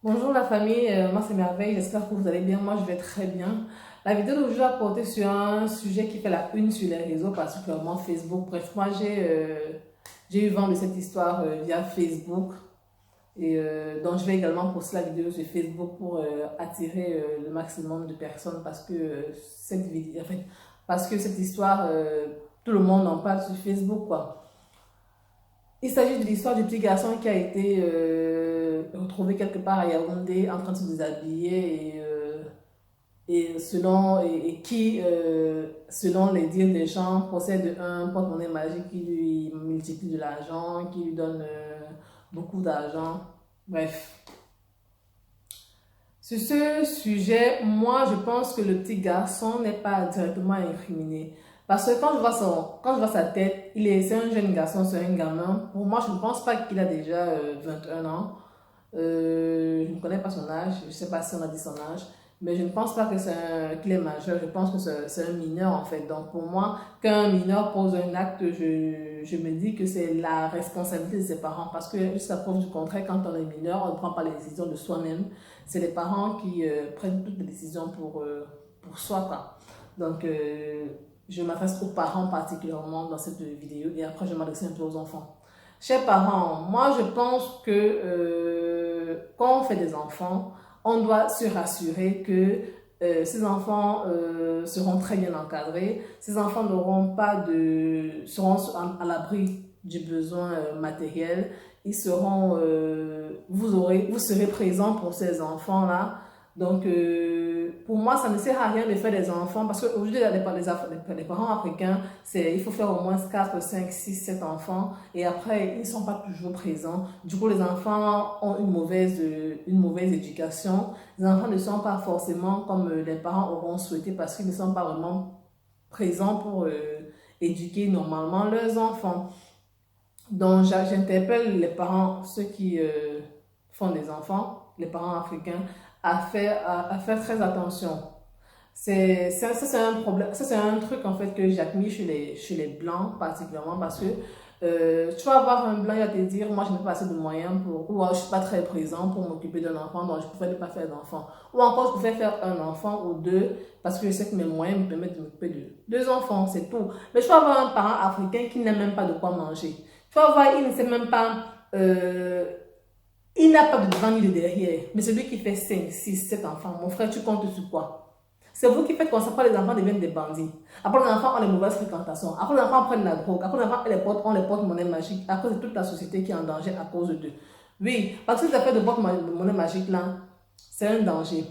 Bonjour la famille, moi c'est Merveille, j'espère que vous allez bien, moi je vais très bien. La vidéo d'aujourd'hui va porter sur un sujet qui fait la une sur les réseaux, particulièrement Facebook. Bref, moi j'ai eu vent de cette histoire via Facebook et donc je vais également poster la vidéo sur Facebook pour attirer le maximum de personnes parce que cette vidéo, en fait, parce que cette histoire, tout le monde en parle sur Facebook quoi. Il s'agit de l'histoire du petit garçon qui a été retrouvé quelque part à Yaoundé en train de se déshabiller et qui, selon les dires des gens, possède un porte-monnaie magique qui lui multiplie de l'argent, qui lui donne beaucoup d'argent. Bref. Sur ce sujet, moi je pense que le petit garçon n'est pas directement incriminé. Parce que quand je vois sa tête, c'est un jeune garçon, c'est un gamin. Pour moi, je ne pense pas qu'il a déjà 21 ans. Je ne connais pas son âge, je ne sais pas si on a dit son âge, mais je ne pense pas que qu'il est majeur, je pense que c'est un mineur en fait. Donc pour moi, qu'un mineur pose un acte, je me dis que c'est la responsabilité de ses parents parce que jusqu'à preuve du contraire, quand on est mineur, on ne prend pas les décisions de soi-même. C'est les parents qui prennent toutes les décisions pour soi, quoi. Donc je m'adresse aux parents particulièrement dans cette vidéo et après je m'adresse un peu aux enfants. Chers parents, moi je pense que quand on fait des enfants, on doit se rassurer que ces enfants seront très bien encadrés, ces enfants seront à l'abri du besoin matériel, vous serez présents pour ces enfants-là. Donc, pour moi, ça ne sert à rien de faire des enfants parce qu'aujourd'hui, les parents africains, il faut faire au moins 4, 5, 6, 7 enfants et après, ils ne sont pas toujours présents. Du coup, les enfants ont une mauvaise éducation. Les enfants ne sont pas forcément comme les parents auront souhaité parce qu'ils ne sont pas vraiment présents pour éduquer normalement leurs enfants. Donc, j'interpelle les parents, ceux qui font des enfants, les parents africains, à faire très attention. Ça, c'est un problème, ça, c'est un truc en fait que j'admire chez les blancs particulièrement parce que tu vas avoir un blanc, il va te dire, moi je n'ai pas assez de moyens ou je ne suis pas très présent pour m'occuper d'un enfant, donc je préfère ne pas faire d'enfant. Ou encore, je préfère faire un enfant ou deux parce que je sais que mes moyens me permettent de m'occuper de deux enfants, c'est tout. Mais je peux avoir un parent africain qui n'a même pas de quoi manger. Tu vas voir, il ne sait même pas, il n'a pas de devant ni de derrière. Mais c'est lui qui fait 5, 6, 7 enfants. Mon frère, tu comptes sur quoi? C'est vous qui faites comme ça, après les enfants deviennent des bandits. Après les enfants ont les mauvaises fréquentations. Après les enfants prennent la drogue. Après les enfants ont les porte-monnaie magiques. Après c'est toute la société qui est en danger à cause d'eux. Oui, parce que ces affaires de porte-monnaie magique là, c'est un danger.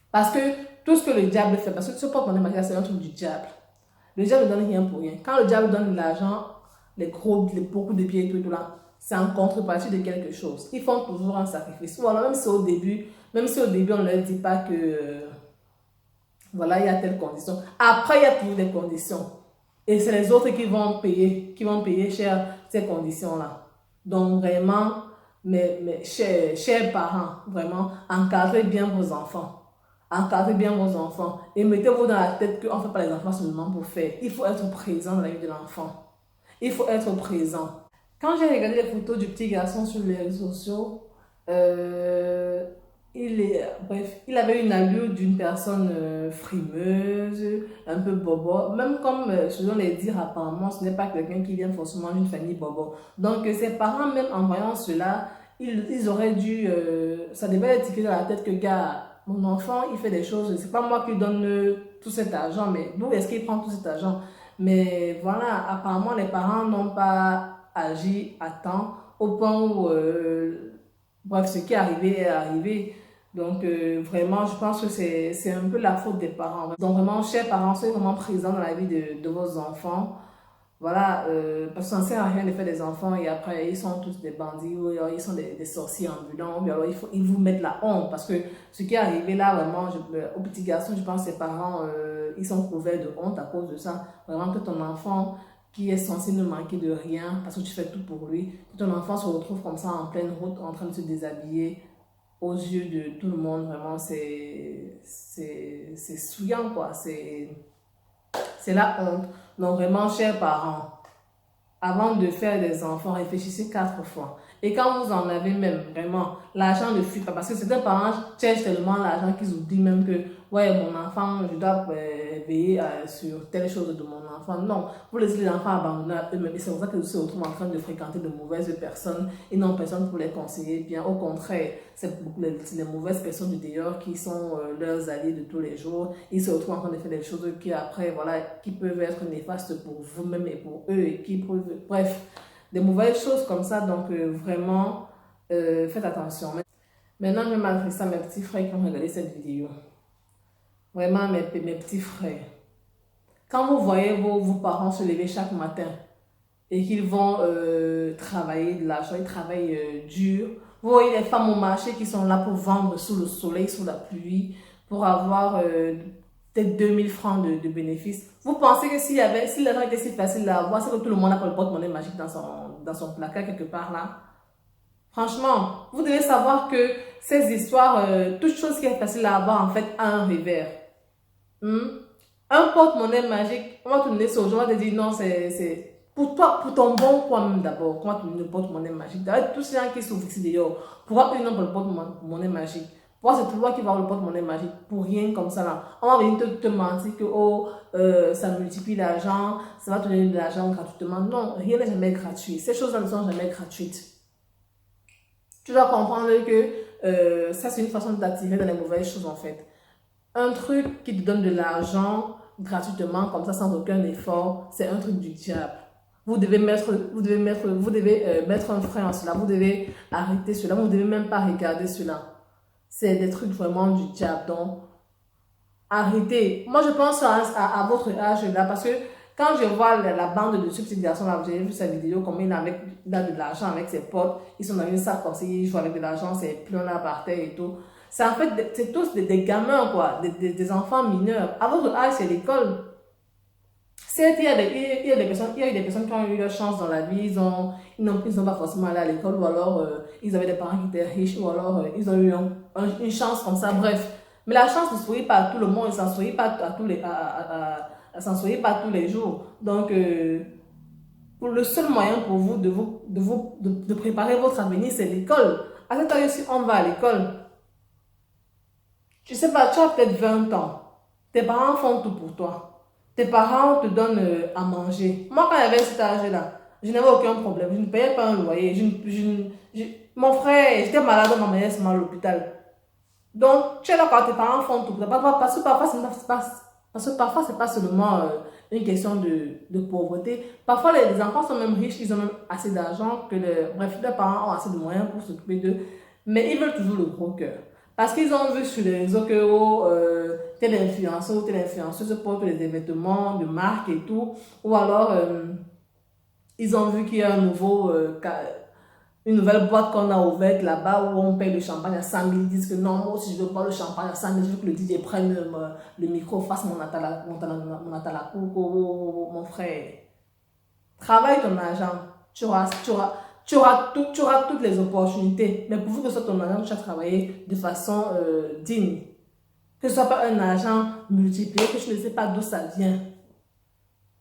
Parce que tout ce que le diable fait, parce que ce porte-monnaie magique c'est un truc du diable. Le diable ne donne rien pour rien. Quand le diable donne l'argent, beaucoup de pieds et tout là, c'est en contrepartie de quelque chose. Ils font toujours un sacrifice. Ou alors même si au début on ne leur dit pas que voilà, il y a telle condition. Après, il y a toujours des conditions. Et c'est les autres qui vont payer cher ces conditions-là. Donc vraiment, chers parents, vraiment, encadrez bien vos enfants. Encadrez bien vos enfants. Et mettez-vous dans la tête qu'on ne fait pas les enfants seulement pour faire. Il faut être présent dans la vie de l'enfant. Il faut être présent. Quand j'ai regardé les photos du petit garçon sur les réseaux sociaux, bref, il avait une allure d'une personne frimeuse, un peu bobo. Même comme, selon les dires apparemment, ce n'est pas quelqu'un qui vient forcément d'une famille bobo. Donc, ses parents, même en voyant cela, ils auraient dû... ça devait être dans la tête que, gars, mon enfant, il fait des choses, c'est pas moi qui lui donne tout cet argent, mais d'où est-ce qu'il prend tout cet argent? Mais voilà, apparemment, les parents n'ont pas agi à temps, au point où, bref, ce qui est arrivé est arrivé. Donc, vraiment, je pense que c'est un peu la faute des parents. Donc, vraiment, chers parents, soyez vraiment présents dans la vie de vos enfants. Voilà, parce que ça ne sert à rien de faire des enfants et après, ils sont tous des bandits ou alors, ils sont des sorciers ambulants. Ou alors, ils vous mettent la honte. Parce que ce qui est arrivé là, vraiment, au petit garçon, je pense que ses parents, ils sont couverts de honte à cause de ça. Vraiment, que ton enfant qui est censé ne manquer de rien parce que tu fais tout pour lui, que ton enfant se retrouve comme ça en pleine route en train de se déshabiller aux yeux de tout le monde, vraiment, c'est souillant, quoi. C'est la honte. Donc, vraiment, chers parents, avant de faire des enfants, réfléchissez 4 fois. Et quand vous en avez même, vraiment, l'argent ne fuit pas. Parce que certains parents cherchent tellement l'argent qu'ils oublient même que, ouais, mon enfant, je dois veiller sur telle chose de mon enfant. Non, vous laissez les enfants abandonnés à eux-mêmes. Et c'est pour ça qu'ils se retrouvent en train de fréquenter de mauvaises personnes et non personne pour les conseiller. Bien, au contraire, c'est les mauvaises personnes du dehors qui sont leurs alliés de tous les jours. Ils se retrouvent en train de faire des choses qui, après, voilà, qui peuvent être néfastes pour vous-même et pour eux. Et qui peuvent, bref, des mauvaises choses comme ça. Donc, vraiment, faites attention. Maintenant, je vais m'adresser à mes petits frères qui ont regardé cette vidéo. Vraiment, mes petits frères. Quand vous voyez vos parents se lever chaque matin et qu'ils vont travailler de l'argent, ils travaillent dur. Vous voyez les femmes au marché qui sont là pour vendre sous le soleil, sous la pluie, pour avoir peut-être 2000 francs de bénéfices. Vous pensez que si l'argent était si facile à avoir, c'est que tout le monde a pas le porte-monnaie magique dans son placard quelque part là? Franchement, vous devez savoir que ces histoires, toute chose qui est facile à avoir, en fait, a un revers. Un porte-monnaie magique, on va te donner ça aujourd'hui, on va te dire non, c'est pour toi, pour ton bon quoi même d'abord. Comment tu donnes le porte-monnaie magique? D'ailleurs, tous ces gens qui sont ici d'ailleurs, pourquoi eux n'ont pas le porte-monnaie magique? Pourquoi c'est toi qui vas avoir le porte-monnaie magique? Pour rien comme ça là. On va venir te mentir que oh, ça multiplie l'argent, ça va te donner de l'argent gratuitement. Non, rien n'est jamais gratuit. Ces choses-là ne sont jamais gratuites. Tu dois comprendre que ça, c'est une façon d'attirer dans les mauvaises choses en fait. Un truc qui te donne de l'argent gratuitement, comme ça, sans aucun effort, c'est un truc du diable. Vous devez mettre un frein à cela. Vous devez arrêter cela. Vous ne devez même pas regarder cela. C'est des trucs vraiment du diable. Donc, arrêtez. Moi, je pense à votre âge là, parce que quand je vois la bande de ce petit garçon là, j'ai vu sa vidéo, comme il a de l'argent avec ses potes, ils sont dans une salle comme ça, ils jouent avec de l'argent, c'est plein là par terre et tout. C'est en fait, c'est tous des gamins quoi, des enfants mineurs. À votre âge, c'est l'école. Certes, il y a des personnes qui ont eu leur chance dans la vie, ils n'ont pas forcément allé à l'école, ou alors ils avaient des parents qui étaient riches, ou alors ils ont eu une chance comme ça, bref. Mais la chance ne sourit pas à tout le monde, ça ne sourit pas à tous les, ça ne sourit pas tous les jours. Donc, pour le seul moyen pour vous de préparer votre avenir, c'est l'école. À cette heure, si on va à l'école, je sais pas, tu as peut-être 20 ans, tes parents font tout pour toi. Tes parents te donnent à manger. Moi, quand j'avais cet âge-là, je n'avais aucun problème. Je ne payais pas un loyer. Mon frère, j'étais malade, ma mère est à l'hôpital. Donc, tu es là quand tes parents font tout. Parce que parfois, c'est pas seulement une question de pauvreté. Parfois, les enfants sont même riches, ils ont même assez d'argent que bref, leurs parents ont assez de moyens pour s'occuper d'eux. Mais ils veulent toujours le gros cœur. Parce qu'ils ont vu sur les réseaux que oh, tel influenceur ou telle influenceuse porte des vêtements de marque et tout. Ou alors, ils ont vu qu'il y a une nouvelle boîte qu'on a ouverte là-bas où on paye le champagne à 100 000. Ils disent que non, moi aussi je veux boire le champagne à 100 000. Je veux que le DJ prenne le micro, fasse mon atalakou, mon frère. Travaille ton argent. Tu auras toutes les opportunités. Mais pour que ce soit ton argent, tu as travaillé de façon digne. Que ce soit pas un argent multiplié, que tu ne sais pas d'où ça vient.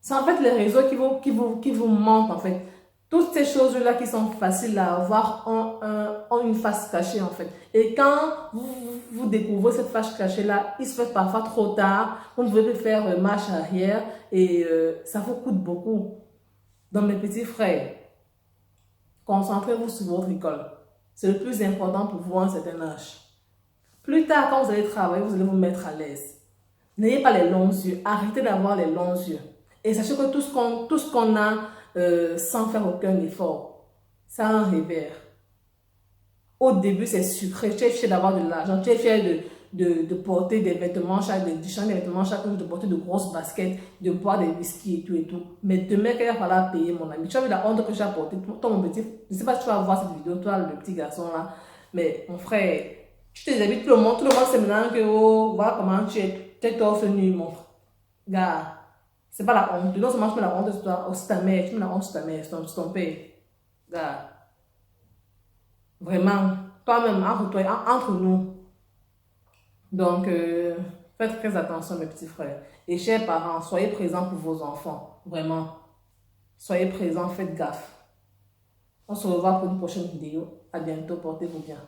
C'est en fait les réseaux qui vous mentent en fait. Toutes ces choses-là qui sont faciles à avoir ont une face cachée en fait. Et quand vous découvrez cette face cachée-là, il se fait parfois trop tard. Vous ne pouvez plus faire marche arrière et ça vous coûte beaucoup. Donc mes petits frères, concentrez-vous sur votre école. C'est le plus important pour vous à un certain âge. Plus tard, quand vous allez travailler, vous allez vous mettre à l'aise. N'ayez pas les longs yeux. Arrêtez d'avoir les longs yeux. Et sachez que tout ce qu'on a sans faire aucun effort, ça a un revers. Au début, c'est sucré. Tu es fier d'avoir de l'argent. Tu es fier de porter des vêtements chaque jour, de porter de grosses baskets, de boire des whisky et tout et tout. Mais demain, quand il va falloir payer, mon ami, tu as vu la honte que j'ai apportée. Toi, mon petit, je ne sais pas si tu vas voir cette vidéo, toi, le petit garçon là. Mais mon frère, tu te déshabilles, tout le monde sait maintenant que, oh, voilà comment tu es torse nu, mon frère. Gars, c'est pas la honte. Non seulement tu mets la honte sur toi, aussi ta mère, tu mets la honte sur ta mère, sur ton père. Gars, vraiment, toi-même, entre nous. Donc, faites très attention, mes petits frères. Et chers parents, soyez présents pour vos enfants. Vraiment. Soyez présents, faites gaffe. On se revoit pour une prochaine vidéo. À bientôt, portez-vous bien.